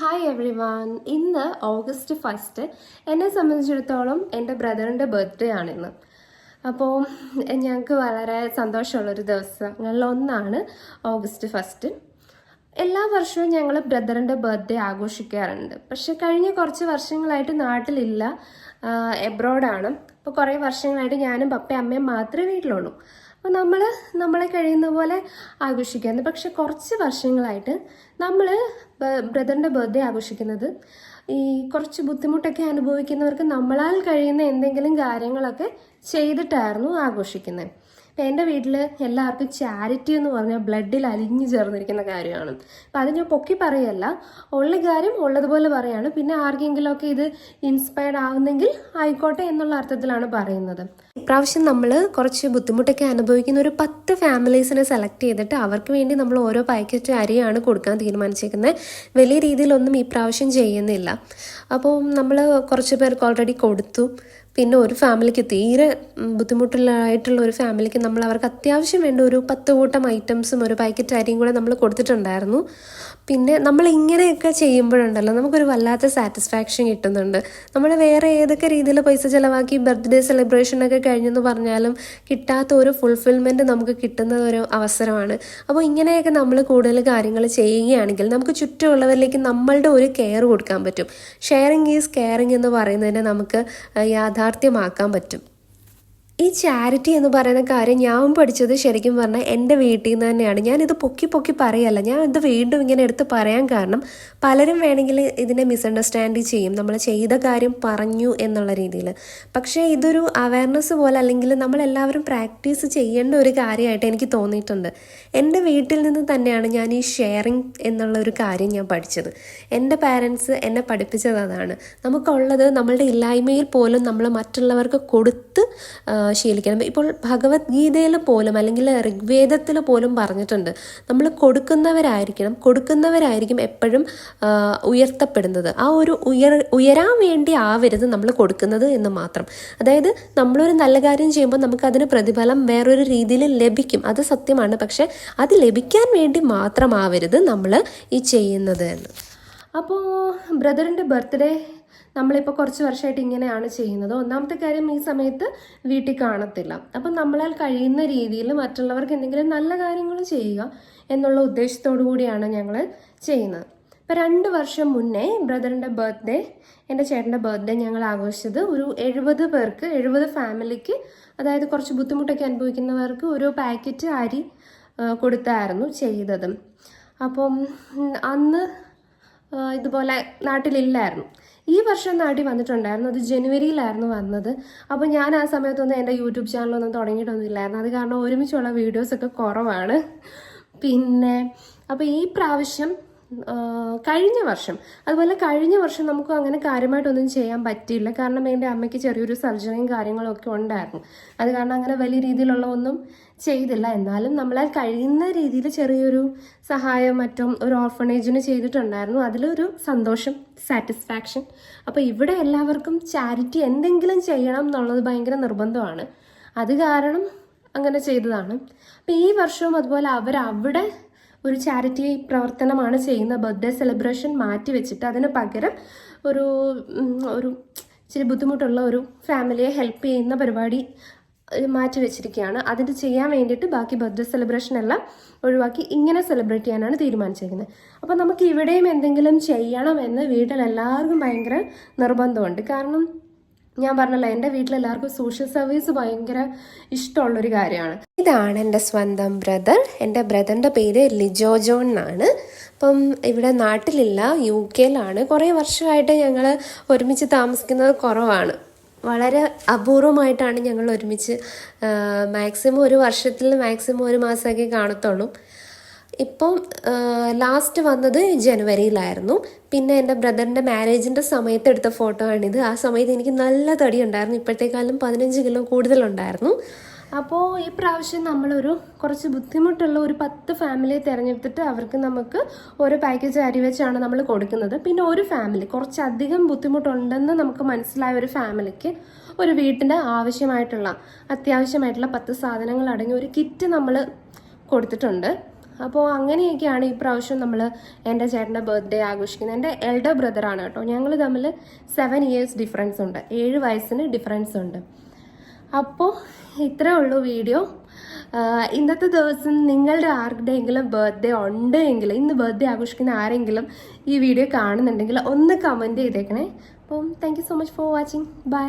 Hi every one. ഇന്ന് August 1 എന്നെ സംബന്ധിച്ചിടത്തോളം എൻ്റെ ബ്രദറിൻ്റെ ബർത്ത്ഡേ ആണിന്ന്. അപ്പോൾ ഞങ്ങൾക്ക് വളരെ സന്തോഷമുള്ളൊരു ദിവസങ്ങളിലൊന്നാണ് ഓഗസ്റ്റ് 1. എല്ലാ വർഷവും ഞങ്ങൾ ബ്രദറിൻ്റെ ബർത്ത്ഡേ ആഘോഷിക്കാറുണ്ട്. പക്ഷെ കഴിഞ്ഞ കുറച്ച് വർഷങ്ങളായിട്ട് നാട്ടിലില്ല, എബ്രോഡാണ്. അപ്പോൾ കുറേ വർഷങ്ങളായിട്ട് ഞാനും പപ്പയും അമ്മയും മാത്രമേ വീട്ടിലുള്ളൂ. അപ്പോൾ നമ്മളെ കഴിയുന്ന പോലെ ആഘോഷിക്കാറുണ്ട്. പക്ഷെ കുറച്ച് വർഷങ്ങളായിട്ട് നമ്മൾ ബ്രദറിൻ്റെ ബർത്ത്ഡേ ആഘോഷിക്കുന്നത് ഈ കുറച്ച് ബുദ്ധിമുട്ടൊക്കെ അനുഭവിക്കുന്നവർക്ക് നമ്മളാൽ കഴിയുന്ന എന്തെങ്കിലും കാര്യങ്ങളൊക്കെ ചെയ്തിട്ടായിരുന്നു ആഘോഷിക്കുന്നത്. അപ്പം എൻ്റെ വീട്ടിൽ എല്ലാവർക്കും ചാരിറ്റി എന്ന് പറഞ്ഞാൽ ബ്ലഡിൽ അലിഞ്ഞു ചേർന്നിരിക്കുന്ന കാര്യമാണ്. അപ്പം അത് ഞാൻ പൊക്കി പറയല്ല, ഉള്ള കാര്യം ഉള്ളതുപോലെ പറയാണ്. പിന്നെ ആർക്കെങ്കിലുമൊക്കെ ഇത് ഇൻസ്പയർഡ് ആവുന്നെങ്കിൽ ആയിക്കോട്ടെ എന്നുള്ള അർത്ഥത്തിലാണ് പറയുന്നത്. ഇപ്രാവശ്യം നമ്മൾ കുറച്ച് ബുദ്ധിമുട്ടൊക്കെ അനുഭവിക്കുന്ന ഒരു 10 ഫാമിലീസിനെ സെലക്ട് ചെയ്തിട്ട് അവർക്ക് വേണ്ടി നമ്മൾ ഓരോ പാക്കറ്റ് അരിയാണ് കൊടുക്കാൻ തീരുമാനിച്ചേക്കുന്നത്. വലിയ രീതിയിലൊന്നും ഇപ്രാവശ്യം ചെയ്യുന്നില്ല. അപ്പോൾ നമ്മൾ കുറച്ച് പേർക്ക് ഓൾറെഡി കൊടുത്തു. പിന്നെ ഒരു ഫാമിലിക്ക് തീരെ ബുദ്ധിമുട്ടുള്ളതായിട്ടുള്ള ഒരു ഫാമിലിക്ക് നമ്മൾ അവർക്ക് അത്യാവശ്യം വേണ്ട ഒരു 10 കൂട്ടം ഐറ്റംസും ഒരു പാക്കറ്റ് അരിയും കൂടെ നമ്മൾ കൊടുത്തിട്ടുണ്ടായിരുന്നു. പിന്നെ നമ്മൾ ഇങ്ങനെയൊക്കെ ചെയ്യുമ്പോഴുണ്ടല്ലോ നമുക്കൊരു വല്ലാത്ത സാറ്റിസ്ഫാക്ഷൻ കിട്ടുന്നുണ്ട്. നമ്മൾ വേറെ ഏതൊക്കെ രീതിയിൽ പൈസ ചിലവാക്കി ബർത്ത്ഡേ സെലിബ്രേഷനൊക്കെ കഴിഞ്ഞെന്ന് പറഞ്ഞാലും കിട്ടാത്ത ഒരു ഫുൾഫിൽമെൻറ്റ് നമുക്ക് കിട്ടുന്ന ഒരു അവസരമാണ്. അപ്പോൾ ഇങ്ങനെയൊക്കെ നമ്മൾ കൂടുതൽ കാര്യങ്ങൾ ചെയ്യുകയാണെങ്കിൽ നമുക്ക് ചുറ്റുമുള്ളവരിലേക്ക് നമ്മളുടെ ഒരു കെയർ കൊടുക്കാൻ പറ്റും. ഷെയറിങ് ഈസ് കെയറിങ് എന്ന് പറയുന്നതിനെ നമുക്ക് യാഥാർത്ഥ്യമാക്കാൻ പറ്റും. ഈ ചാരിറ്റി എന്ന് പറയുന്ന കാര്യം ഞാൻ പഠിച്ചത് ശരിക്കും പറഞ്ഞാൽ എൻ്റെ വീട്ടിൽ നിന്ന് തന്നെയാണ്. ഞാനിത് പൊക്കി പറയല്ല, ഞാൻ ഇത് വീണ്ടും ഇങ്ങനെ എടുത്ത് പറയാൻ കാരണം പലരും വേണമെങ്കിൽ ഇതിനെ മിസ്അണ്ടർസ്റ്റാൻഡ് ചെയ്യും, നമ്മൾ ചെയ്ത കാര്യം പറഞ്ഞു എന്നുള്ള രീതിയിൽ. പക്ഷേ ഇതൊരു അവയർനെസ് പോലെ അല്ലെങ്കിൽ നമ്മളെല്ലാവരും പ്രാക്ടീസ് ചെയ്യേണ്ട ഒരു കാര്യമായിട്ട് എനിക്ക് തോന്നിയിട്ടുണ്ട്. എൻ്റെ വീട്ടിൽ നിന്ന് തന്നെയാണ് ഞാൻ ഈ ഷെയറിങ് എന്നുള്ള ഒരു കാര്യം ഞാൻ പഠിച്ചത്. എൻ്റെ പാരൻസ് എന്നെ പഠിപ്പിച്ചത് അതാണ്. നമുക്കുള്ളത് നമ്മളുടെ ഇല്ലായ്മയിൽ പോലും നമ്മൾ മറ്റുള്ളവർക്ക് കൊടുത്ത് ശീലിക്കണം. ഇപ്പോൾ ഭഗവത്ഗീതയിൽ പോലും അല്ലെങ്കിൽ ഋഗ്വേദത്തിൽ പോലും പറഞ്ഞിട്ടുണ്ട്, നമ്മൾ കൊടുക്കുന്നവരായിരിക്കും എപ്പോഴും ഉയർത്തപ്പെടുന്നത്. ആ ഒരു ഉയരാൻ വേണ്ടി ആവരുത് നമ്മൾ കൊടുക്കുന്നത് എന്ന് മാത്രം. അതായത് നമ്മളൊരു നല്ല കാര്യം ചെയ്യുമ്പോൾ നമുക്കതിന് പ്രതിഫലം വേറൊരു രീതിയിൽ ലഭിക്കും, അത് സത്യമാണ്. പക്ഷെ അത് ലഭിക്കാൻ വേണ്ടി മാത്രമാവരുത് നമ്മൾ ഈ ചെയ്യുന്നത് എന്ന്. അപ്പോൾ ബ്രദറിൻ്റെ ബർത്ത്ഡേ നമ്മളിപ്പോൾ കുറച്ച് വർഷമായിട്ട് ഇങ്ങനെയാണ് ചെയ്യുന്നത്. ഒന്നാമത്തെ കാര്യം, ഈ സമയത്ത് വീട്ടിൽ കാണത്തില്ല. അപ്പം നമ്മളാൽ കഴിയുന്ന രീതിയിൽ മറ്റുള്ളവർക്ക് എന്തെങ്കിലും നല്ല കാര്യങ്ങൾ ചെയ്യുക എന്നുള്ള ഉദ്ദേശത്തോടു കൂടിയാണ് ഞങ്ങൾ ചെയ്യുന്നത്. ഇപ്പം 2 വർഷം മുന്നേ ബ്രദറിൻ്റെ ബർത്ത്ഡേ, എൻ്റെ ചേട്ടൻ്റെ ബർത്ത്ഡേ ഞങ്ങൾ ആഘോഷിച്ചത് ഒരു 70 ഫാമിലിക്ക്, അതായത് കുറച്ച് ബുദ്ധിമുട്ടൊക്കെ അനുഭവിക്കുന്നവർക്ക് ഒരു പാക്കറ്റ് അരി കൊടുത്തായിരുന്നു ചെയ്തത്. അപ്പം അന്ന് ഇതുപോലെ നാട്ടിലില്ലായിരുന്നു. ഈ വർഷം നാട്ടിൽ വന്നിട്ടുണ്ടായിരുന്നു, അത് ജനുവരിയിലായിരുന്നു വന്നത്. അപ്പോൾ ഞാൻ ആ സമയത്തൊന്നും എൻ്റെ യൂട്യൂബ് ചാനലൊന്നും തുടങ്ങിയിട്ടൊന്നുമില്ലായിരുന്നു. അത് കാരണം ഒരുമിച്ചുള്ള വീഡിയോസൊക്കെ കുറവാണ്. പിന്നെ അപ്പോൾ ഈ പ്രാവശ്യം കഴിഞ്ഞ വർഷം നമുക്ക് അങ്ങനെ കാര്യമായിട്ടൊന്നും ചെയ്യാൻ പറ്റിയില്ല. കാരണം എൻ്റെ അമ്മയ്ക്ക് ചെറിയൊരു സർജറിയും കാര്യങ്ങളൊക്കെ ഉണ്ടായിരുന്നു. അത് കാരണം അങ്ങനെ വലിയ രീതിയിലുള്ള ഒന്നും ചെയ്തില്ല. എന്നാലും നമ്മളാൽ കഴിയുന്ന രീതിയിൽ ചെറിയൊരു സഹായം മറ്റും ഒരു ഓർഫണേജിന് ചെയ്തിട്ടുണ്ടായിരുന്നു. അതിലൊരു സന്തോഷം, സാറ്റിസ്ഫാക്ഷൻ. അപ്പോൾ ഇവിടെ എല്ലാവർക്കും ചാരിറ്റി എന്തെങ്കിലും ചെയ്യണം എന്നുള്ളത് ഭയങ്കര നിർബന്ധമാണ്. അത് കാരണം അങ്ങനെ ചെയ്തതാണ്. അപ്പോൾ ഈ വർഷവും അതുപോലെ അവിടെ ഒരു ചാരിറ്റി പ്രവർത്തനമാണ് ചെയ്യുന്ന. ബർത്ത്ഡേ സെലിബ്രേഷൻ മാറ്റി വെച്ചിട്ട് അതിന് പകരം ഒരു ഇച്ചിരി ബുദ്ധിമുട്ടുള്ള ഒരു ഫാമിലിയെ ഹെൽപ്പ് ചെയ്യുന്ന പരിപാടി മാറ്റി വെച്ചിരിക്കുകയാണ്. അതിന് ചെയ്യാൻ വേണ്ടിയിട്ട് ബാക്കി ബർത്ത്ഡേ സെലിബ്രേഷൻ എല്ലാം ഒഴിവാക്കി ഇങ്ങനെ സെലിബ്രേറ്റ് ചെയ്യാനാണ് തീരുമാനിച്ചിരിക്കുന്നത്. അപ്പോൾ നമുക്ക് ഇവിടെയും എന്തെങ്കിലും ചെയ്യണമെന്ന് വീട്ടിലെല്ലാവർക്കും ഭയങ്കര നിർബന്ധമുണ്ട്. കാരണം ഞാൻ പറഞ്ഞല്ലോ, എൻ്റെ വീട്ടിലെല്ലാവർക്കും സോഷ്യൽ സർവീസ് ഭയങ്കര ഇഷ്ടമുള്ളൊരു കാര്യമാണ്. ഇതാണ് എൻ്റെ സ്വന്തം ബ്രദർ. എൻ്റെ ബ്രദറിൻ്റെ പേര് ലിജോ ജോൺ എന്നാണ്. അപ്പം ഇവിടെ നാട്ടിലില്ല, UK-യിലാണ്. കുറേ വർഷമായിട്ട് ഞങ്ങൾ ഒരുമിച്ച് താമസിക്കുന്നത് കുറവാണ്. വളരെ അപൂർവമായിട്ടാണ് ഞങ്ങൾ ഒരുമിച്ച്, മാക്സിമം ഒരു വർഷത്തിൽ മാക്സിമം 1 മാസമൊക്കെ കാണത്തുള്ളൂ. ഇപ്പം ലാസ്റ്റ് വന്നത് ജനുവരിയിലായിരുന്നു. പിന്നെ എൻ്റെ ബ്രദറിൻ്റെ മാരേജിൻ്റെ സമയത്ത് എടുത്ത ഫോട്ടോ ആണിത്. ആ സമയത്ത് എനിക്ക് നല്ല തടി ഉണ്ടായിരുന്നു, ഇപ്പോഴത്തേക്കാളും 15 കിലോ കൂടുതലുണ്ടായിരുന്നു. അപ്പോൾ ഈ പ്രാവശ്യം നമ്മളൊരു കുറച്ച് ബുദ്ധിമുട്ടുള്ള ഒരു 10 ഫാമിലിയെ തിരഞ്ഞെടുത്തിട്ട് അവർക്ക് നമുക്ക് ഓരോ പാക്കേജ് അരി വെച്ചാണ് നമ്മൾ കൊടുക്കുന്നത്. പിന്നെ ഒരു ഫാമിലി കുറച്ചധികം ബുദ്ധിമുട്ടുണ്ടെന്ന് നമുക്ക് മനസ്സിലായ ഒരു ഫാമിലിക്ക് ഒരു വീട്ടിൻ്റെ അത്യാവശ്യമായിട്ടുള്ള 10 സാധനങ്ങൾ അടങ്ങിയ ഒരു കിറ്റ് നമ്മൾ കൊടുത്തിട്ടുണ്ട്. അപ്പോൾ അങ്ങനെയൊക്കെയാണ് ഈ പ്രാവശ്യം നമ്മൾ എൻ്റെ ചേട്ടൻ്റെ ബർത്ത്ഡേ ആഘോഷിക്കുന്നത്. എൻ്റെ എൽഡർ ബ്രദറാണ് കേട്ടോ. ഞങ്ങൾ തമ്മിൽ 7 years ഡിഫറൻസ് ഉണ്ട്, 7 വയസ്സിന് ഡിഫറൻസ് ഉണ്ട്. അപ്പോൾ ഇത്രേ ഉള്ളൂ വീഡിയോ. ഇന്നത്തെ ദിവസം നിങ്ങളുടെ ആരുടെയെങ്കിലും ബർത്ത്ഡേ ഉണ്ട് എങ്കിൽ, ഇന്ന് ബർത്ത്ഡേ ആഘോഷിക്കുന്ന ആരെങ്കിലും ഈ വീഡിയോ കാണുന്നുണ്ടെങ്കിൽ ഒന്ന് കമൻറ്റ് ചെയ്തേക്കണേ. അപ്പം thank you so much for watching. By.